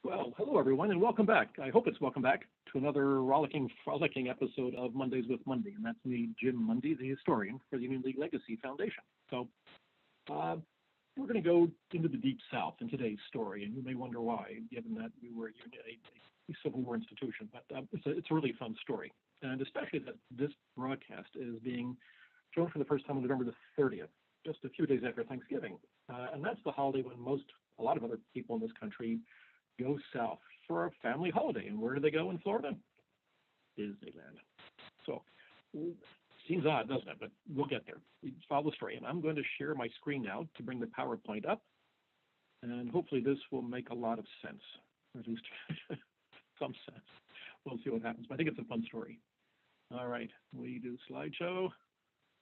Well, hello everyone, and welcome back. I hope it's welcome back to another frolicking episode of Mondays with Mundy, and that's me, Jim Mundy, the historian for the Union League Legacy Foundation. So, uh, we're going to go into the Deep South in today's story, and you may wonder why, given that we were a Civil War institution. But it's a really fun story, and especially that this broadcast is being shown for the first time on November the 30th, just a few days after Thanksgiving, and that's the holiday when a lot of other people in this country go south for a family holiday. And where do they go in Florida? Disneyland. So, seems odd, doesn't it? But we'll get there. Follow the story. And I'm going to share my screen now to bring the PowerPoint up. And hopefully this will make a lot of sense, or at least some sense. We'll see what happens. But I think it's a fun story. All right. We do slideshow.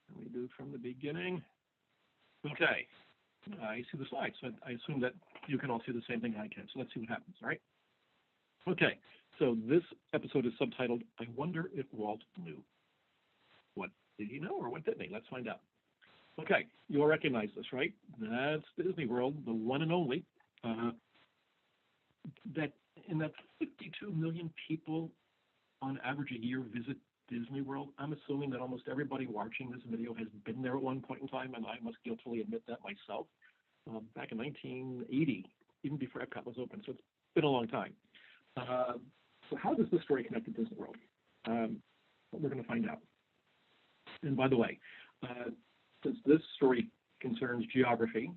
And we do from the beginning. Okay. I see the slides, so I assume that you can all see the same thing I can. So let's see what happens, all right? Okay, so this episode is subtitled, I Wonder If Walt Knew. What did he know or what didn't he? Let's find out. Okay, you'll recognize this, right? That's Disney World, the one and only. That 52 million people on average a year visit Disney World, I'm assuming that almost everybody watching this video has been there at one point in time, and I must guiltily admit that myself. Back in 1980, even before Epcot was open, so it's been a long time. So how does this story connect to Disney World? We're going to find out. And by the way, since this story concerns geography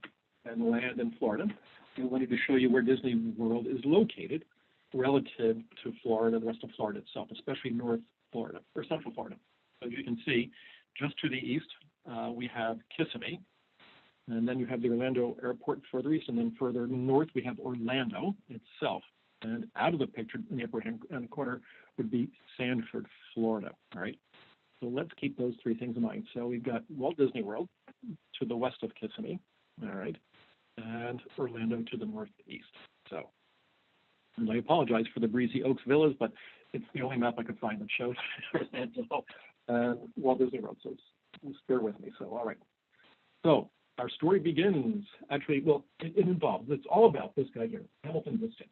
and land in Florida, I wanted to show you where Disney World is located relative to Florida, the rest of Florida itself, especially North Florida, or Central Florida. So as you can see, just to the east, we have Kissimmee, and then you have the Orlando Airport further east, and then further north, we have Orlando itself. And out of the picture in the upper hand corner would be Sanford, Florida, all right? So let's keep those three things in mind. So we've got Walt Disney World to the west of Kissimmee, all right, and Orlando to the northeast. So, and I apologize for the Breezy Oaks Villas, but it's the only map I could find that shows Orlando and Walt Disney World, so just bear with me. So, all right. So our story begins, actually, well, it involves, it's all about this guy here, Hamilton Diston.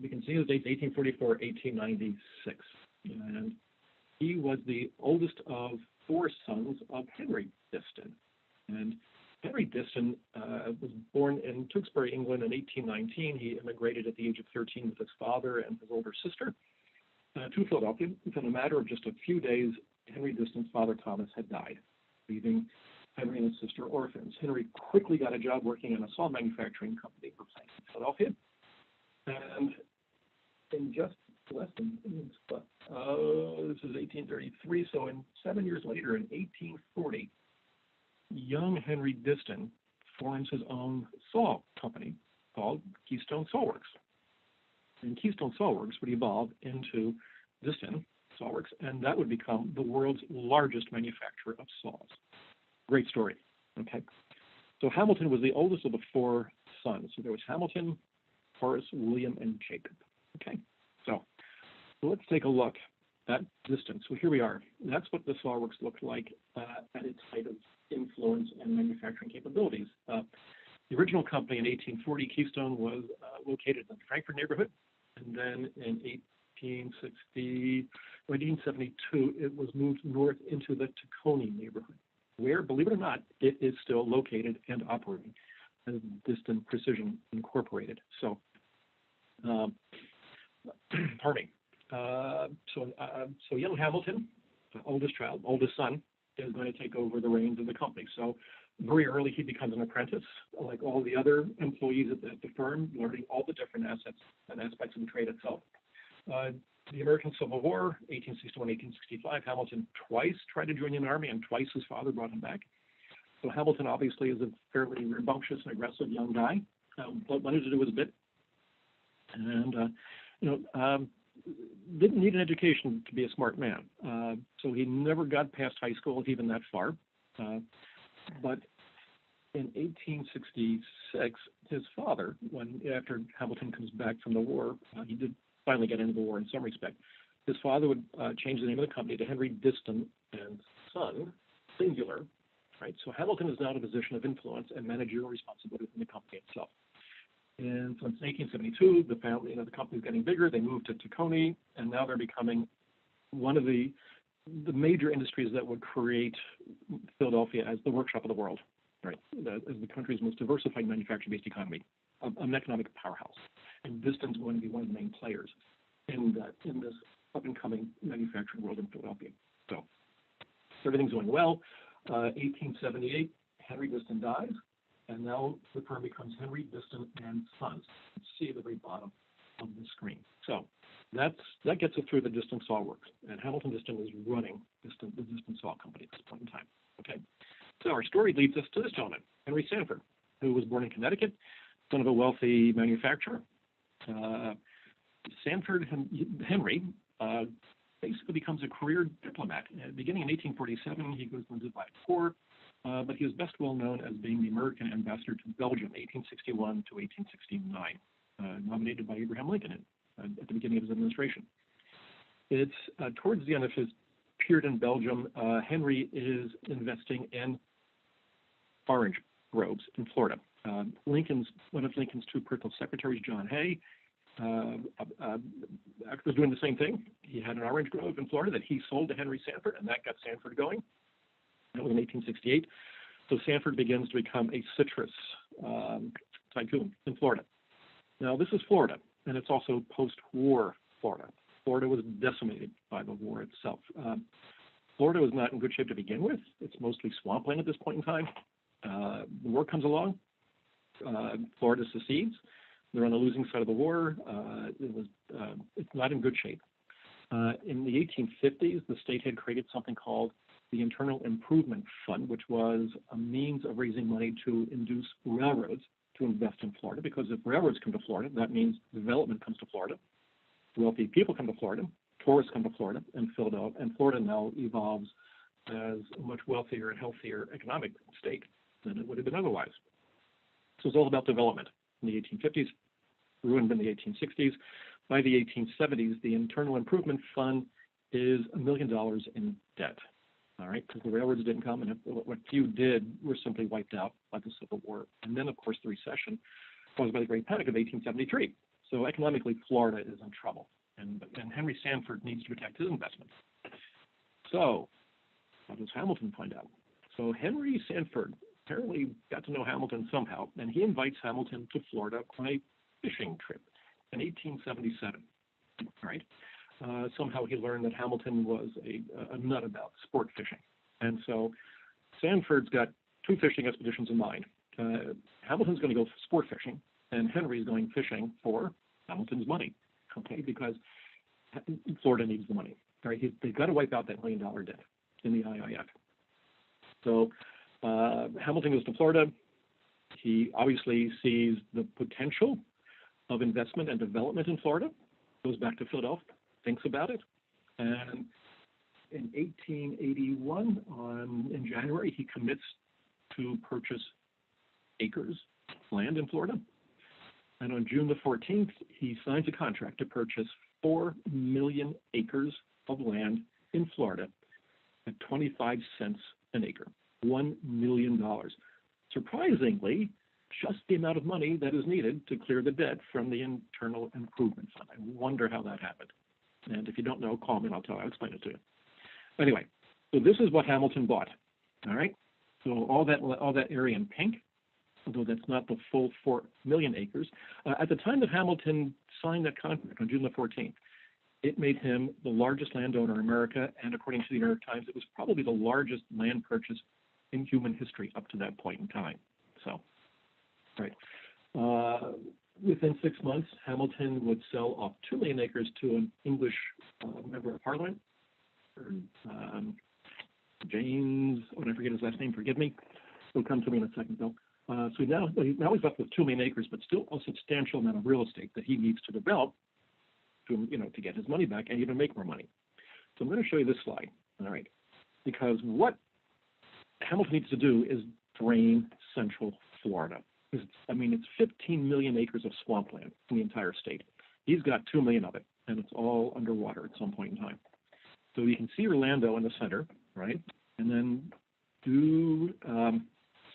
We can see his dates, 1844, 1896. And he was the oldest of four sons of Henry Diston. And Henry Diston was born in Tewkesbury, England in 1819. He immigrated at the age of 13 with his father and his older sister to Philadelphia. Within a matter of just a few days, Henry Diston's father, Thomas, had died, leaving Henry and his sister orphans. Henry quickly got a job working in a saw manufacturing company in Philadelphia. And in just less than, this is 1833, so in 7 years later, in 1840, young Henry Diston forms his own saw company called Keystone Sawworks. And Keystone Sawworks would evolve into Diston Sawworks, and that would become the world's largest manufacturer of saws. Great story. Okay. So Hamilton was the oldest of the four sons. So there was Hamilton, Horace, William, and Jacob. Okay. So let's take a look at Diston. So here we are. That's what the Sawworks looked like at its height of influence and manufacturing capabilities. The original company in 1840, Keystone, was located in the Frankfurt neighborhood. And then in 1872, it was moved north into the Tacony neighborhood, where, believe it or not, it is still located and operating as Diston Precision Incorporated. So, pardon me. So young Hamilton, oldest son, is going to take over the reins of the company. So very early, he becomes an apprentice, like all the other employees at the firm, learning all the different assets and aspects of the trade itself. The American Civil War, 1861, 1865, Hamilton twice tried to join the Army, and twice his father brought him back. So Hamilton obviously is a fairly rambunctious and aggressive young guy, wanted to do his bit, and didn't need an education to be a smart man. So he never got past high school, even that far. But in 1866, his father, after Hamilton comes back from the war, he did finally get into the war in some respect. His father would change the name of the company to Henry Diston and Son, singular. Right. So Hamilton is now in a position of influence and managerial responsibility within the company itself. And so it's 1872, the family, the company's getting bigger. They moved to Tacony, and now they're becoming one of the major industries that would create Philadelphia as the workshop of the world, right? As the country's most diversified manufacturing-based economy, an economic powerhouse. And Viston's going to be one of the main players in this up-and-coming manufacturing world in Philadelphia. So everything's going well. 1878, Henry Viston dies, and now the firm becomes Henry Viston and Sons. You see at the very bottom of the screen. So that gets it through the Viston Saw Works, and Hamilton Viston is running the Viston Saw Company at this point in time. Okay, so our story leads us to this gentleman, Henry Sanford, who was born in Connecticut, son of a wealthy manufacturer. Henry basically becomes a career diplomat. Beginning in 1847, he goes into the corps, but he is best well known as being the American ambassador to Belgium, 1861 to 1869, nominated by Abraham Lincoln at the beginning of his administration. It's towards the end of his period in Belgium, Henry is investing in orange groves in Florida. One of Lincoln's two personal secretaries, John Hay, was doing the same thing. He had an orange grove in Florida that he sold to Henry Sanford, and that got Sanford going. That was in 1868. So Sanford begins to become a citrus tycoon in Florida. Now, this is Florida, and it's also post-war Florida. Florida was decimated by the war itself. Florida was not in good shape to begin with. It's mostly swampland at this point in time. The war comes along. Florida secedes. They're on the losing side of the war. It's not in good shape. In the 1850s, the state had created something called the Internal Improvement Fund, which was a means of raising money to induce railroads to invest in Florida, because if railroads come to Florida, that means development comes to Florida. Wealthy people come to Florida, tourists come to Florida, and Florida now evolves as a much wealthier and healthier economic state than it would have been otherwise. So it's all about development. In the 1850s, ruined in the 1860s. By the 1870s, the Internal Improvement Fund is $1 million in debt. All right, because the railroads didn't come, and what few did were simply wiped out by the Civil War. And then, of course, the recession caused by the Great Panic of 1873. So economically, Florida is in trouble, and Henry Sanford needs to protect his investments. So how does Hamilton find out? So Henry Sanford apparently got to know Hamilton somehow, and he invites Hamilton to Florida on a fishing trip in 1877. Right? Somehow he learned that Hamilton was a nut about sport fishing, and so Sanford's got two fishing expeditions in mind. Hamilton's going to go sport fishing, and Henry's going fishing for Hamilton's money. Okay, because Florida needs the money. Right? They've got to wipe out that $1 million debt in the IIF. So Hamilton goes to Florida. He obviously sees the potential of investment and development in Florida, goes back to Philadelphia, thinks about it, and in 1881, in January, he commits to purchase acres of land in Florida. And on June the 14th, he signs a contract to purchase 4 million acres of land in Florida at 25 cents an acre, $1 million. Surprisingly, just the amount of money that is needed to clear the debt from the Internal Improvement Fund. I wonder how that happened. And if you don't know, call me and I'll explain it to you. Anyway, so this is what Hamilton bought. All right. So all that area in pink, although that's not the full 4 million acres. At the time that Hamilton signed that contract on June the 14th, it made him the largest landowner in America, and according to the New York Times, it was probably the largest land purchase in human history up to that point in time. So, right. Within 6 months, Hamilton would sell off 2 million acres to an English member of Parliament, James, I forget his last name, forgive me. It'll come to me in a second, though. So now he's left with 2 million acres, but still a substantial amount of real estate that he needs to develop to get his money back and even make more money. So I'm going to show you this slide, all right? Because what Hamilton needs to do is drain Central Florida. It's 15 million acres of swampland in the entire state. He's got 2 million of it, and it's all underwater at some point in time. So you can see Orlando in the center, right? And then due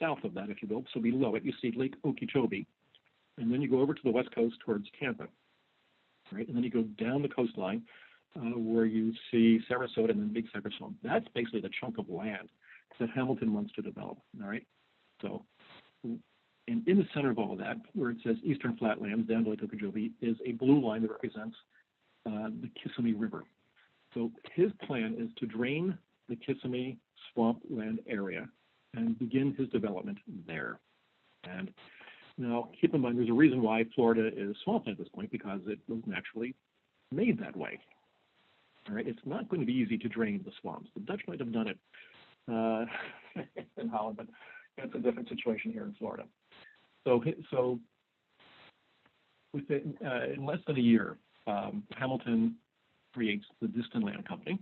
south of that, if you will, so below it, you see Lake Okeechobee. and then you go over to the west coast towards Tampa, right? And then you go down the coastline where you see Sarasota and then Big Cypress Home. That's basically the chunk of land that Hamilton wants to develop, all right? So, and in the center of all of that, where it says Eastern Flatlands down to Lake Okeechobee, is a blue line that represents the Kissimmee River. So his plan is to drain the Kissimmee swampland area and begin his development there. And now, keep in mind, there's a reason why Florida is swampland at this point, because it was naturally made that way. All right, it's not going to be easy to drain the swamps. The Dutch might have done it in Holland, but it's a different situation here in Florida. So within in less than a year, Hamilton creates the Diston Land Company,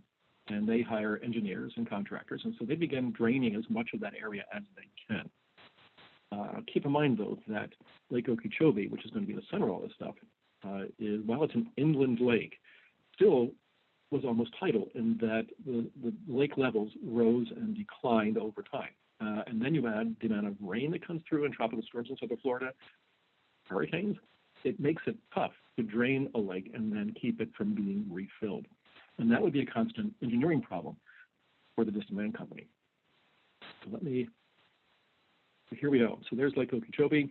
and they hire engineers and contractors, and so they begin draining as much of that area as they can. Keep in mind, though, that Lake Okeechobee, which is going to be the center of all this stuff, while it's an inland lake, still was almost tidal in that the lake levels rose and declined over time. And then you add the amount of rain that comes through in tropical storms in southern Florida, hurricanes, it makes it tough to drain a lake and then keep it from being refilled. And that would be a constant engineering problem for the Diston Land Company. So here we go. So there's Lake Okeechobee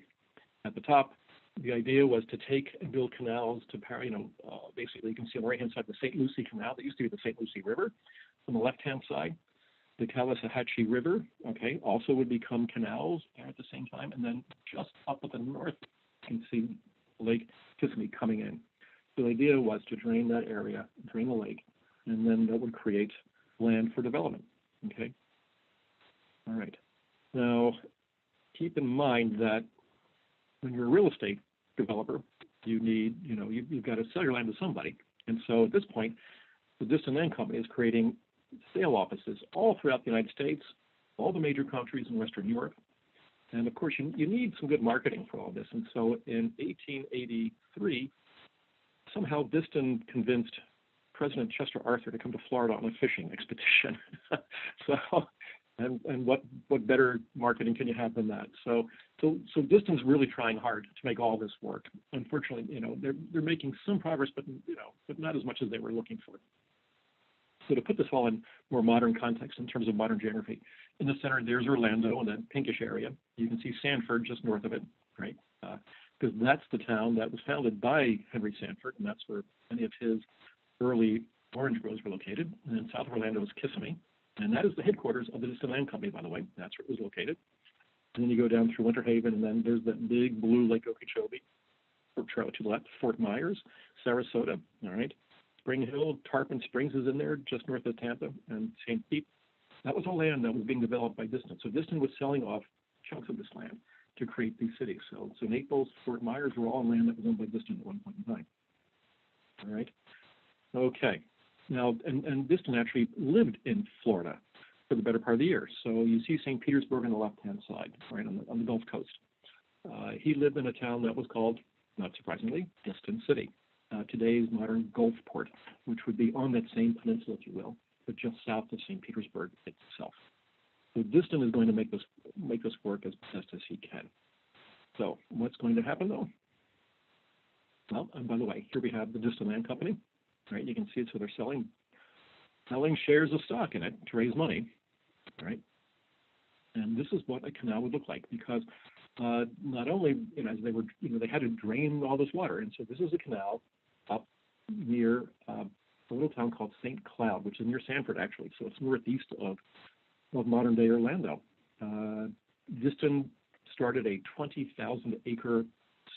at the top. The idea was to take and build canals to basically you can see on the right-hand side the St. Lucie Canal that used to be the St. Lucie River. On the left-hand side, the Caloosahatchee River, okay, also would become canals there at the same time. And then just up at the north, you can see Lake Kissimmee coming in. So the idea was to drain that area, drain the lake, and then that would create land for development, okay? All right. Now, keep in mind that when you're a real estate developer, you need, you've got to sell your land to somebody. And so at this point, the Diston Land Company is creating sale offices all throughout the United States, all the major countries in Western Europe. And of course, you need some good marketing for all this. And so in 1883, somehow Diston convinced President Chester Arthur to come to Florida on a fishing expedition. And what better marketing can you have than that? So Diston's really trying hard to make all this work. Unfortunately, they're making some progress, but not as much as they were looking for. So to put this all in more modern context in terms of modern geography, in the center there's Orlando in that pinkish area. You can see Sanford just north of it, right? Because that's the town that was founded by Henry Sanford, and that's where many of his early orange groves were located. And then south of Orlando is Kissimmee. And that is the headquarters of the Diston Land Company, by the way. That's where it was located. And then you go down through Winter Haven, and then there's that big blue Lake Okeechobee. To the left, Fort Myers, Sarasota, all right. Spring Hill, Tarpon Springs is in there, just north of Tampa, and St. Pete. That was all land that was being developed by Diston. So Diston was selling off chunks of this land to create these cities. So Naples, Fort Myers were all land that was owned by Diston at one point in time. All right. Okay. Now, and Diston actually lived in Florida for the better part of the year. So you see St. Petersburg on the left-hand side, right on the Gulf Coast. He lived in a town that was called, not surprisingly, Diston City, today's modern Gulfport, which would be on that same peninsula, if you will, but just south of St. Petersburg itself. So Diston is going to make this work as best as he can. So what's going to happen, though? Well, and by the way, here we have the Diston Land Company. Right, you can see it. So they're selling shares of stock in it to raise money, right? And this is what a canal would look like, because not only as they were, they had to drain all this water, and so this is a canal up near a little town called St. Cloud, which is near Sanford, actually. So it's northeast of modern day Orlando. Diston started a 20,000-acre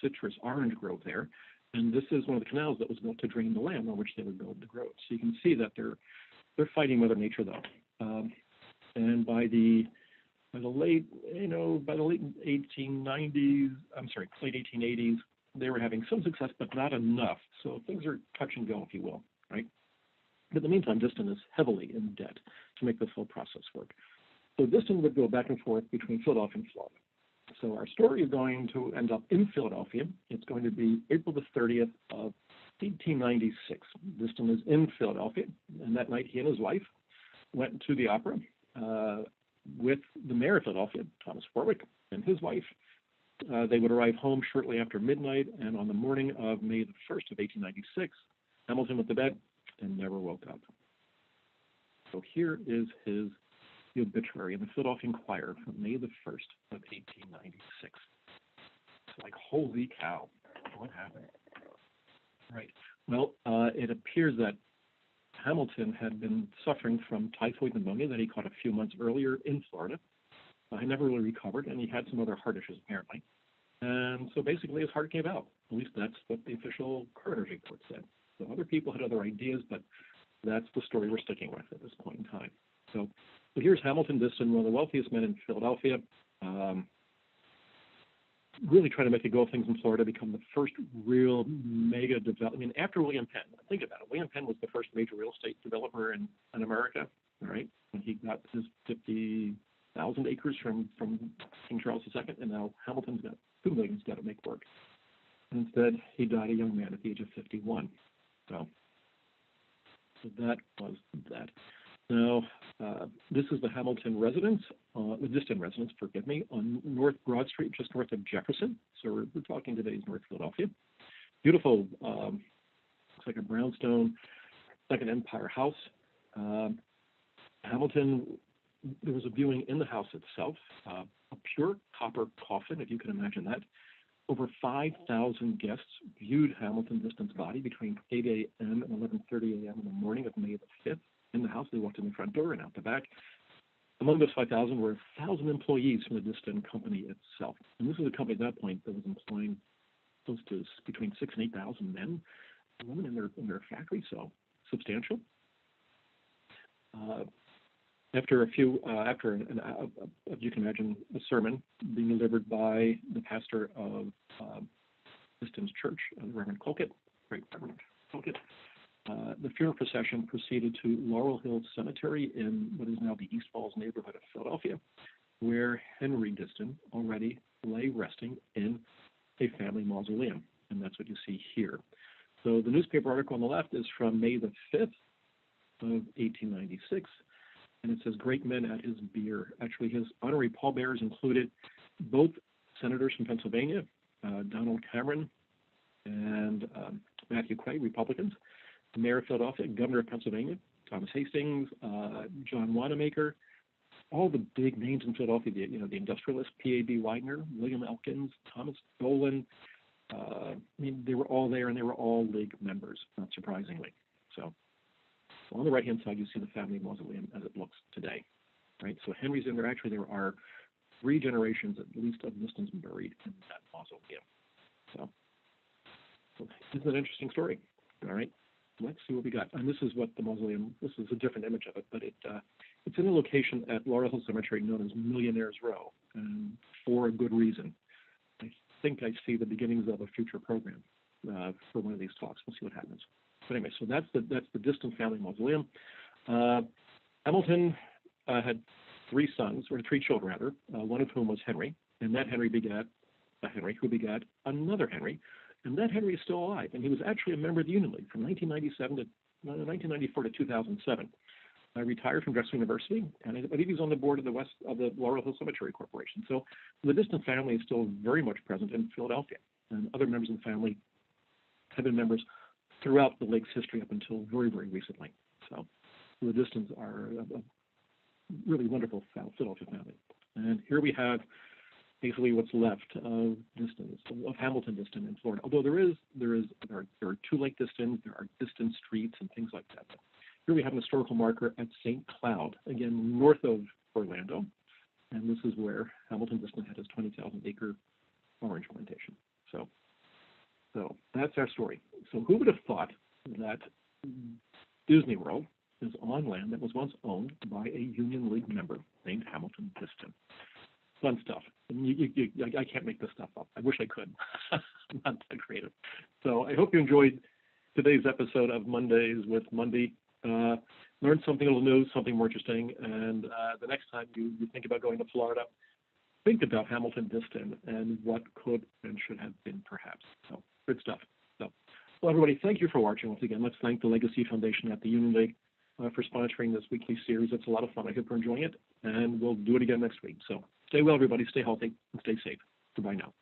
citrus orange grove there. And this is one of the canals that was built to drain the land on which they would build the groves. So you can see that they're fighting Mother Nature, though. And by the late 1890s, late 1880s, they were having some success, but not enough. So things are touch and go, if you will, right? But in the meantime, Diston is heavily in debt to make this whole process work. So Diston would go back and forth between Philadelphia and Florida. So our story is going to end up in Philadelphia. It's going to be April the 30th of 1896. Diston is in Philadelphia, and that night he and his wife went to the opera. With the mayor of Philadelphia, Thomas Warwick, and his wife. They would arrive home shortly after midnight, and on the morning of May the 1st of 1896, Hamilton went to bed and never woke up. So here is his obituary in the Philadelphia Inquirer from May the 1st of 1896. It's like, holy cow, what happened? Right. Well, it appears that Hamilton had been suffering from typhoid pneumonia that he caught a few months earlier in Florida. He never really recovered, and he had some other heart issues apparently. And so basically his heart gave out. At least that's what the official coroner's report said. So other people had other ideas, but that's the story we're sticking with at this point in time. So here's Hamilton Diston, one of the wealthiest men in Philadelphia, really trying to make a go of things in Florida, become the first real mega development. I mean, after William Penn, think about it. William Penn was the first major real estate developer in America, all right? When he got his 50,000 acres from King Charles II, and now Hamilton's got 2 million he's got to make work. And instead, he died a young man at the age of 51. So that was that. Now, this is the Hamilton residence, the Diston residence, forgive me, on North Broad Street, just north of Jefferson. So we're talking today's North Philadelphia. Beautiful, looks like a brownstone, Second Empire house. Hamilton, there was a viewing in the house itself, a pure copper coffin, if you can imagine that. Over 5,000 guests viewed Hamilton Diston's body between 8 a.m. and 11:30 a.m. in the morning of May the 5th. In the house, they walked in the front door and out the back. Among those 5,000 were 1,000 employees from the Diston company itself. And this was a company at that point that was employing close to between 6,000 and 8,000 men and women in their factory, so substantial. After as you can imagine, a sermon being delivered by the pastor of Diston's church, the Reverend Colquitt, Great Reverend Colquitt, the funeral procession proceeded to Laurel Hill Cemetery in what is now the East Falls neighborhood of Philadelphia, where Henry Diston already lay resting in a family mausoleum, and that's what you see here. So the newspaper article on the left is from May the 5th of 1896, and it says, "Great men at his bier." Actually, his honorary pallbearers included both senators from Pennsylvania, Donald Cameron and Matthew Clay, Republicans, the mayor of Philadelphia, governor of Pennsylvania, Thomas Hastings, John Wanamaker, all the big names in Philadelphia, the industrialists, P.A.B. Widener, William Elkins, Thomas Dolan. I mean, they were all there, and they were all League members, not surprisingly. So on the right-hand side, you see the family mausoleum as it looks today, right? So Henry's in there. Actually, there are 3 generations, at least, of Distons buried in that mausoleum. So this is an interesting story, all right? Let's see what we got. And this is what the mausoleum, this is a different image of it, but it's in a location at Laurel Hill Cemetery known as Millionaire's Row, and for a good reason. I think I see the beginnings of a future program for one of these talks. We'll see what happens. But anyway, so that's the Diston family mausoleum. Hamilton had 3 sons, or 3 children rather, one of whom was Henry, and that Henry begat a Henry who begat another Henry. And that Henry is still alive, and he was actually a member of the Union League from 1994 to 2007. I retired from Drexel University, and I believe he's on the board of the Laurel Hill Cemetery Corporation. So the Diston family is still very much present in Philadelphia, and other members of the family have been members throughout the Lake's history up until very, very recently. So the Distons are a really wonderful Philadelphia family. And here we have basically what's left of Diston, of Hamilton Diston in Florida. Although there are 2 Lake Distons, there are Diston streets and things like that. But here we have an historical marker at St. Cloud, again north of Orlando, and this is where Hamilton Diston had his 20,000-acre orange plantation. So that's our story. So who would have thought that Disney World is on land that was once owned by a Union League member named Hamilton Diston? Fun stuff. I mean, I can't make this stuff up. I wish I could. I'm not that creative. So I hope you enjoyed today's episode of Mondays with Mundy. Learned something a little new, something more interesting. And the next time you think about going to Florida, think about Hamilton Diston and what could and should have been, perhaps. So good stuff. So, well, everybody, thank you for watching. Once again, let's thank the Legacy Foundation at the Union League for sponsoring this weekly series. It's a lot of fun. I hope you're enjoying it, and we'll do it again next week. So stay well, everybody. Stay healthy and stay safe. Goodbye now.